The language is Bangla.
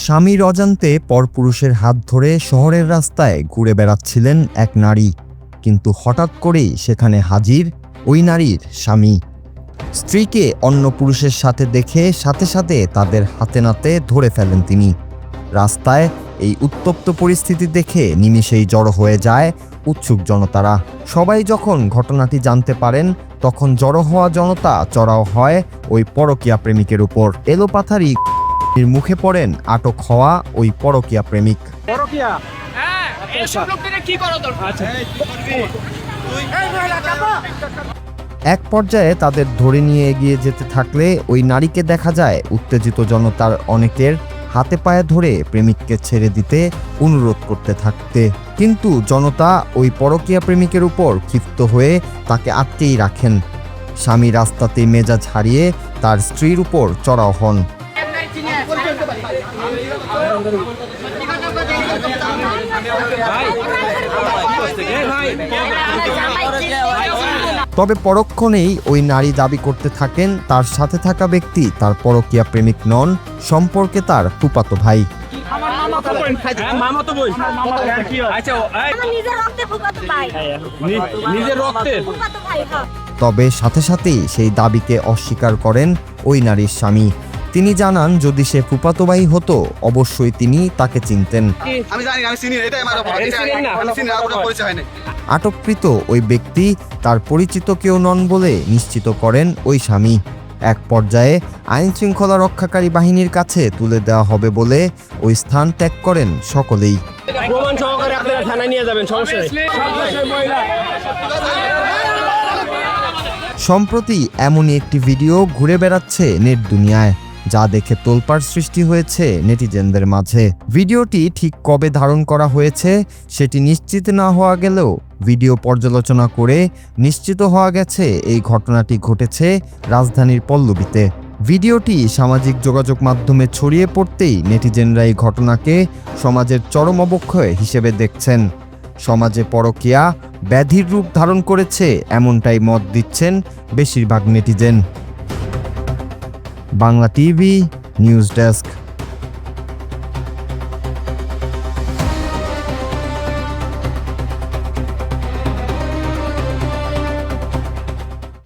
স্বামীর অজান্তে পরপুরুষের হাত ধরে শহরের রাস্তায় ঘুরে বেড়াচ্ছিলেন এক নারী, কিন্তু হঠাৎ করেই সেখানে হাজির ওই নারীর স্বামী। স্ত্রীকে অন্য পুরুষের সাথে দেখে সাথে সাথে তাদের হাতে নাতে ধরে ফেলেন তিনি। রাস্তায় এই উত্তপ্ত পরিস্থিতি দেখে নিমিষেই জড়ো হয়ে যায় উৎসুক জনতারা। সবাই যখন ঘটনাটি জানতে পারেন, তখন জড়ো হওয়া জনতা চড়াও হয় ওই পরকীয়া প্রেমিকের উপর। এলোপাথারি মুখে পড়েন আটক হওয়া ওই পরকীয়া প্রেমিক। এক পর্যায়ে তাদের ধরে নিয়ে এগিয়ে যেতে থাকলে ওই নারীকে দেখা যায় উত্তেজিত জনতার অনেকের হাতে পায়ে ধরে প্রেমিককে ছেড়ে দিতে অনুরোধ করতে থাকতে, কিন্তু জনতা ওই পরকীয়া প্রেমিকের উপর ক্ষিপ্ত হয়ে তাকে আটকেই রাখেন। স্বামী রাস্তাতেই মেজাজ হারিয়ে তার স্ত্রীর উপর চড়াও হন। তবে পরক্ষণেই ওই নারী দাবি করতে থাকেন তার সাথে থাকা ব্যক্তি তার পরকীয়া প্রেমিক নন, সম্পর্কে তার ফুফাতো ভাই। তবে সাথে সাথেই সেই দাবিকে অস্বীকার করেন ওই নারীর স্বামী। তিনি জানান, যদি সে ফুফাতো ভাই হতো অবশ্যই তিনি তাকে চিনতেন। আটককৃত ওই ব্যক্তি তার পরিচিত কেউ নন বলে নিশ্চিত করেন ওই স্বামী। এক পর্যায়ে আইন শৃঙ্খলা রক্ষাকারী বাহিনীর কাছে তুলে দেওয়া হবে বলে ওই স্থান ত্যাগ করেন সকলেই। সম্প্রতি এমনই একটি ভিডিও ঘুরে বেড়াচ্ছে নেট দুনিয়ায়, যা দেখে তোলপাড় সৃষ্টি হয়েছে নেটিজেনদের মাঝে। ভিডিওটি ঠিক কবে ধারণ করা হয়েছে সেটি নিশ্চিত না হওয়া গেলেও ভিডিও পর্যালোচনা করে নিশ্চিত হওয়া গেছে এই ঘটনাটি ঘটেছে রাজধানীর পল্লবীতে। ভিডিওটি সামাজিক যোগাযোগ মাধ্যমে ছড়িয়ে পড়তেই নেটিজেনরা এই ঘটনাকে সমাজের চরম অবক্ষয় হিসেবে দেখছেন। সমাজে পরকীয়া ব্যাধির রূপ ধারণ করেছে এমনটাই মত দিচ্ছেন বেশিরভাগ netizen. Bangla TV news desk.